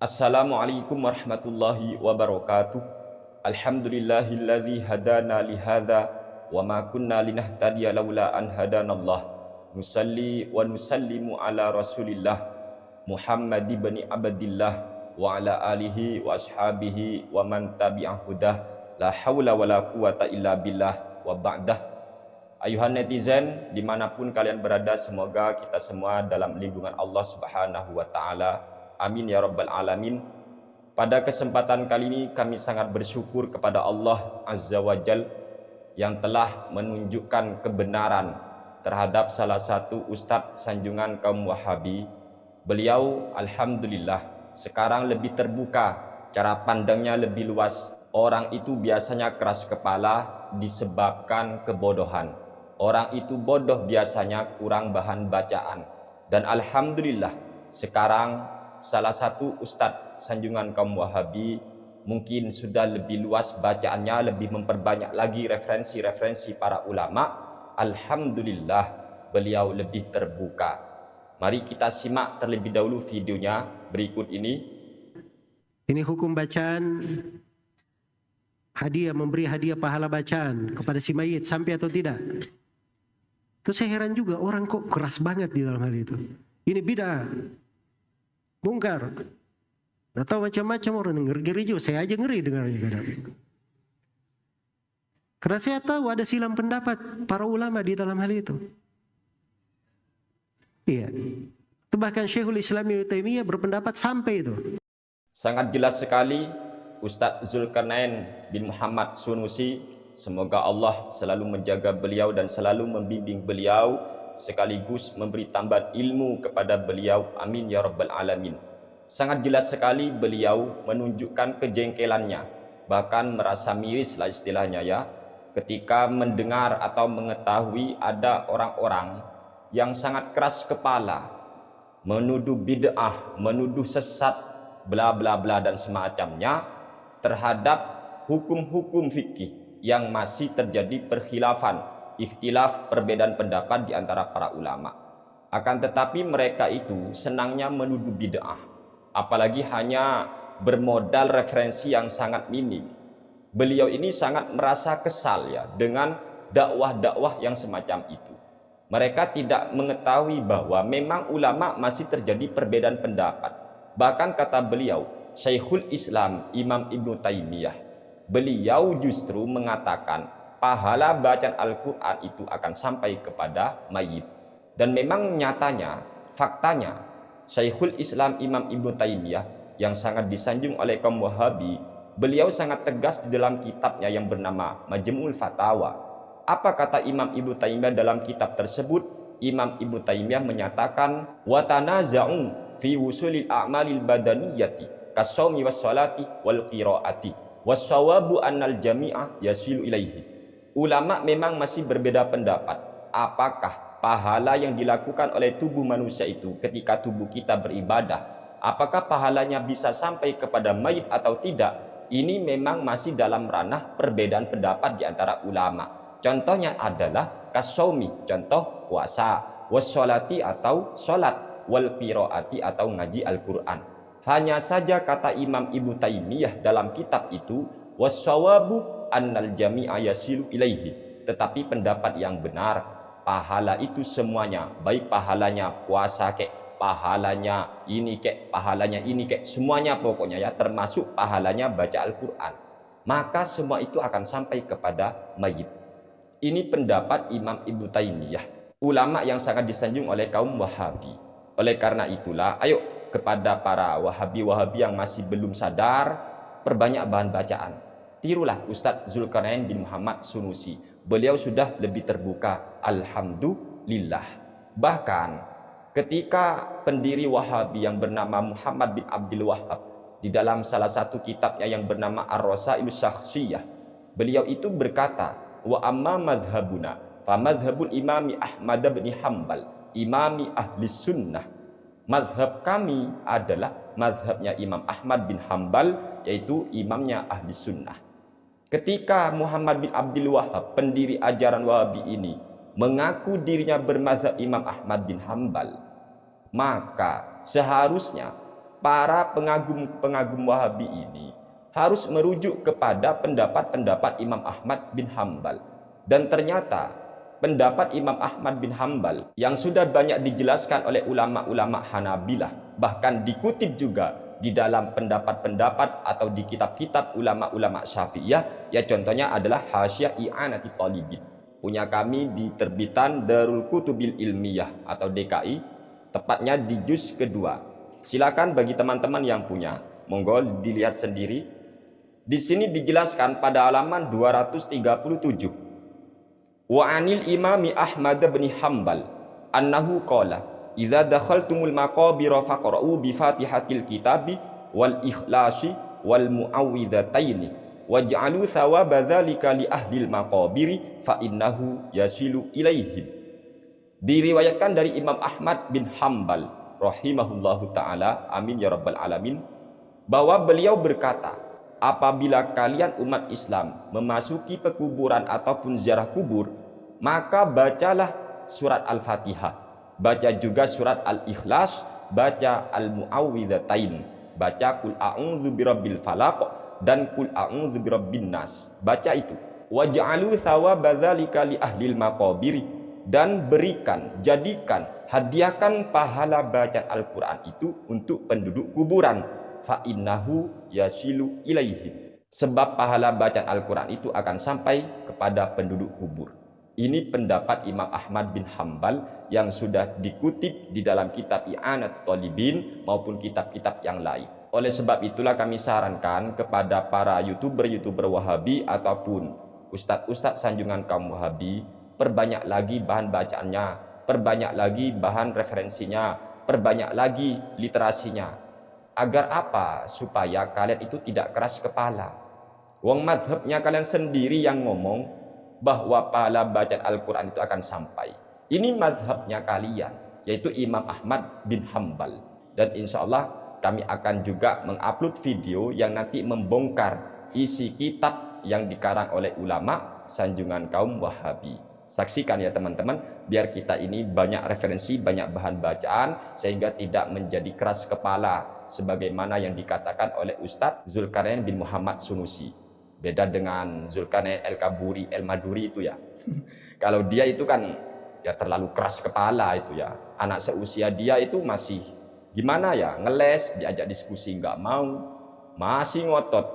Assalamualaikum warahmatullahi wabarakatuh. Alhamdulillahilladzi hadana lihadza wa ma kunna linahtadiya laula an hadanallah. Nusalli wa nusallimu ala Rasulillah Muhammad ibn Abdillah wa ala alihi wa ashabihi wa man tabi'ah hudah. La haula wa la quwata illa billah wa ba'dah. Ayuhan netizen, dimanapun kalian berada, semoga kita semua dalam lindungan Allah Subhanahu wa ta'ala. Amin ya rabbal alamin. Pada kesempatan kali ini kami sangat bersyukur kepada Allah Azza wa Jal yang telah menunjukkan kebenaran terhadap salah satu ustadz sanjungan kaum Wahabi. Beliau alhamdulillah sekarang lebih terbuka, cara pandangnya lebih luas. Orang itu biasanya keras kepala disebabkan kebodohan. Orang itu bodoh biasanya kurang bahan bacaan. Dan alhamdulillah sekarang salah satu ustadz sanjungan kaum Wahabi mungkin sudah lebih luas bacaannya, lebih memperbanyak lagi referensi-referensi para ulama. Alhamdulillah beliau lebih terbuka. Mari kita simak terlebih dahulu videonya berikut ini. Ini hukum bacaan hadiah, memberi hadiah pahala bacaan kepada si mayit, sampai atau tidak? Terus saya heran juga, orang kok keras banget di dalam hal itu. Ini bid'ah, mungkar, atau macam-macam. Orang ngeri juga, saya aja ngeri dengarnya kadang. Karena saya tahu ada silam pendapat para ulama di dalam hal itu. Iya, itu bahkan Syekhul Islam Ibnu Taimiyah berpendapat sampai itu. Sangat jelas sekali Ustadz Zulkarnain bin Muhammad Sunusi, semoga Allah selalu menjaga beliau dan selalu membimbing beliau, sekaligus memberi tambahan ilmu kepada beliau. Amin ya rabbal alamin. Sangat jelas sekali beliau menunjukkan kejengkelannya, bahkan merasa miris lah istilahnya ya, ketika mendengar atau mengetahui ada orang-orang yang sangat keras kepala menuduh bid'ah, menuduh sesat, bla bla bla dan semacamnya terhadap hukum-hukum fikih yang masih terjadi perkhilafan, ikhtilaf, perbedaan pendapat di antara para ulama. Akan tetapi mereka itu senangnya menuduh bid'ah, apalagi hanya bermodal referensi yang sangat minim. Beliau ini sangat merasa kesal ya dengan dakwah-dakwah yang semacam itu. Mereka tidak mengetahui bahwa memang ulama masih terjadi perbedaan pendapat. Bahkan kata beliau, Syekhul Islam Imam Ibnu Taimiyah, beliau justru mengatakan pahala bacaan Al-Quran itu akan sampai kepada mayit. Dan memang nyatanya, faktanya, Syekhul Islam Imam Ibnu Taimiyah yang sangat disanjung oleh kaum Wahabi, beliau sangat tegas di dalam kitabnya yang bernama Majmu'ul Fatawa. Apa kata Imam Ibnu Taimiyah dalam kitab tersebut? Imam Ibnu Taimiyah menyatakan, wa tanaza'u fi wusulil a'malil badaniyati kasawmi wassalati wal qiraati wassawabu annal jami'a yasilu ilaihi. Ulama memang masih berbeda pendapat, apakah pahala yang dilakukan oleh tubuh manusia itu ketika tubuh kita beribadah, apakah pahalanya bisa sampai kepada mayit atau tidak? Ini memang masih dalam ranah perbedaan pendapat di antara ulama. Contohnya adalah kasawmi, contoh puasa, wassalati atau salat, wal qiraati atau ngaji Al-Quran. Hanya saja kata Imam Ibnu Taimiyah dalam kitab itu, wassawabu annal jami'a yasilu ilaihi. Tetapi pendapat yang benar, pahala itu semuanya, baik pahalanya puasa kek, pahalanya ini kek, pahalanya ini kek, semuanya pokoknya ya, termasuk pahalanya baca Al-Quran, maka semua itu akan sampai kepada mayit. Ini pendapat Imam Ibnu Taimiyah, ulama yang sangat disanjung oleh kaum Wahabi. Oleh karena itulah, ayo kepada para Wahabi-Wahabi yang masih belum sadar, perbanyak bahan bacaan. Tirulah Ustadz Zulkarnain bin Muhammad Sunusi. Beliau sudah lebih terbuka, alhamdulillah. Bahkan ketika pendiri Wahabi yang bernama Muhammad bin Abdul Wahhab, di dalam salah satu kitabnya yang bernama Ar-Rasailus Syakhsiyah, beliau itu berkata, wa amma madhabuna fa madhabul imami Ahmad bin Hanbal imami ahli sunnah. Mazhab kami adalah mazhabnya Imam Ahmad bin Hanbal, yaitu imamnya ahli sunnah. Ketika Muhammad bin Abdul Wahhab, pendiri ajaran Wahabi ini, mengaku dirinya bermazhab Imam Ahmad bin Hanbal, maka seharusnya para pengagum-pengagum Wahabi ini harus merujuk kepada pendapat-pendapat Imam Ahmad bin Hambal. Dan ternyata pendapat Imam Ahmad bin Hambal yang sudah banyak dijelaskan oleh ulama-ulama Hanabilah, bahkan dikutip juga di dalam pendapat-pendapat atau di kitab-kitab ulama-ulama Syafi'iyah, ya contohnya adalah Hasyiah I'anati Talibin, punya kami di terbitan Darul Kutubil Ilmiyah atau DKI, tepatnya di juz kedua. Silakan bagi teman-teman yang punya, monggo dilihat sendiri. Di sini dijelaskan pada halaman 237. Wa anil imami Ahmad bin Hambal annahu qala idza dakhaltumul maqabira faqra'u bi Fatihatil kitabi wal ikhlasi wal muawwidhataini waj'alu thawaba dzalika li ahlil maqabiri fa innahu yasilu ilaihim. Diriwayatkan dari Imam Ahmad bin Hambal rahimahullahu taala, amin ya rabbal alamin, bahwa beliau berkata, apabila kalian umat Islam memasuki pekuburan ataupun ziarah kubur, maka bacalah surat Al-Fatihah, baca juga surat Al-Ikhlas, baca Al-Mu'awwidhatain, baca Qul a'udzu birabbil falaq dan Qul a'udzu birabbin nas. Baca itu. Waj'alu thawaba dzalika li ahlil maqabiri, dan berikan, jadikan, hadiahkan pahala bacaan Al-Quran itu untuk penduduk kuburan. Fa innahu yasilu ilaihim, sebab pahala bacaan Al-Quran itu akan sampai kepada penduduk kubur. Ini pendapat Imam Ahmad bin Hambal yang sudah dikutip di dalam kitab I'anatul Talibin maupun kitab-kitab yang lain. Oleh sebab itulah kami sarankan kepada para YouTuber Wahabi ataupun ustadz-ustadz sanjungan kaum Wahabi, perbanyak lagi bahan bacaannya, perbanyak lagi bahan referensinya, perbanyak lagi literasinya. Agar apa? Supaya kalian itu tidak keras kepala. Wong madhabnya kalian sendiri yang ngomong bahwa pahala bacaan Al-Quran itu akan sampai. Ini madhabnya kalian, yaitu Imam Ahmad bin Hambal. Dan insya Allah kami akan juga mengupload video yang nanti membongkar isi kitab yang dikarang oleh ulama sanjungan kaum Wahabi. Saksikan ya teman-teman, biar kita ini banyak referensi, banyak bahan bacaan, sehingga tidak menjadi keras kepala sebagaimana yang dikatakan oleh Ustadz Zulkarnain bin Muhammad Sunusi. Beda dengan Zulkarnain El-Kaburi, El-Maduri itu ya. Kalau dia itu kan ya terlalu keras kepala itu ya. Anak seusia dia itu masih gimana ya, ngeles, diajak diskusi nggak mau, masih ngotot,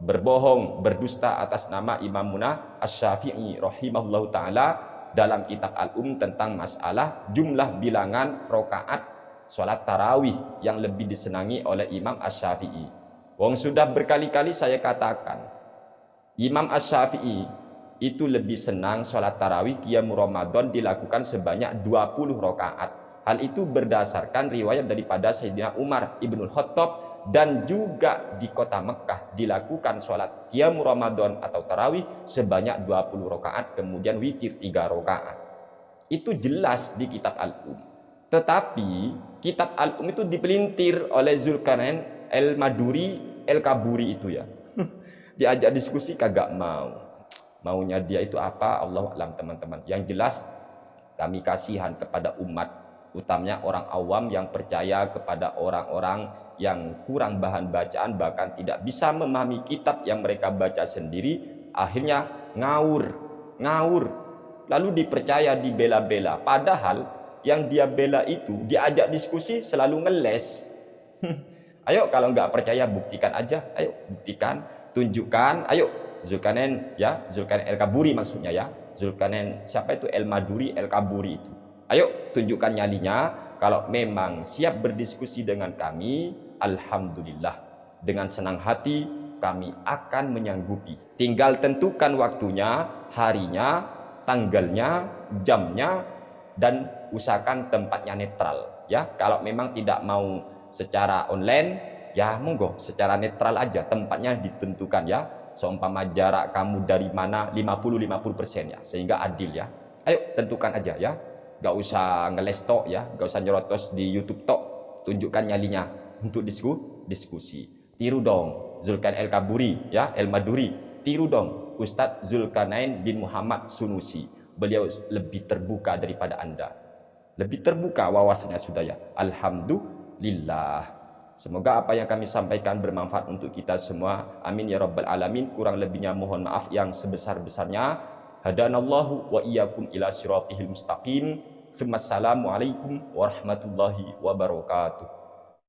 berbohong, berdusta atas nama Imamuna Asy-Syafi'i rahimahullahu ta'ala dalam kitab tentang masalah jumlah bilangan rokaat sholat tarawih yang lebih disenangi oleh Imam Asy-Syafi'i. Wong sudah berkali-kali saya katakan, Imam Asy-Syafi'i itu lebih senang sholat tarawih qiyamul Ramadan dilakukan sebanyak 20 rokaat. Hal itu berdasarkan riwayat daripada Sayyidina Umar Ibnul Khattab, dan juga di kota Mekah dilakukan sholat qiyamul Ramadan atau tarawih sebanyak 20 rakaat, kemudian witir 3 rakaat. Itu jelas di kitab Tetapi kitab itu dipelintir oleh Zulkarnain El-Maduri, El-Kaburi itu ya. Diajak diskusi kagak mau. Maunya dia itu apa? Allahu a'lam teman-teman. Yang jelas kami kasihan kepada umat, utamanya orang awam yang percaya kepada orang-orang yang kurang bahan bacaan, bahkan tidak bisa memahami kitab yang mereka baca sendiri, akhirnya ngawur, lalu dipercaya, dibela-bela, padahal yang dia bela itu diajak diskusi selalu ngeles. Ayo kalau nggak percaya buktikan aja, ayo buktikan, tunjukkan, ayo. Zulkarnain ya, Zulkarnain El-Kaburi maksudnya ya, Zulkarnain siapa itu, El-Maduri, El-Kaburi itu. Ayo tunjukkan nyalinya. Kalau memang siap berdiskusi dengan kami, alhamdulillah, dengan senang hati kami akan menyanggupi. Tinggal tentukan waktunya, harinya, tanggalnya, jamnya, dan usahakan tempatnya netral ya. Kalau memang tidak mau secara online, ya monggo secara netral aja, tempatnya ditentukan ya. Seumpama jarak kamu dari mana 50-50% ya, sehingga adil ya. Ayo tentukan aja ya. Gak usah ngeles tok ya, gak usah nyerotos di YouTube tok, tunjukkan nyalinya untuk diskusi. Tiru dong Zulkarnain El-Kaburi ya, El-Maduri, tiru dong Ustadz Zulkarnain bin Muhammad Sunusi. Beliau lebih terbuka daripada Anda, lebih terbuka wawasannya sudah ya. Alhamdulillah. Semoga apa yang kami sampaikan bermanfaat untuk kita semua. Amin ya rabbal alamin. Kurang lebihnya mohon maaf yang sebesar-besarnya. Hadanallahu wa iyyakum ila siratihil mustaqim. Assalamualaikum warahmatullahi wabarakatuh.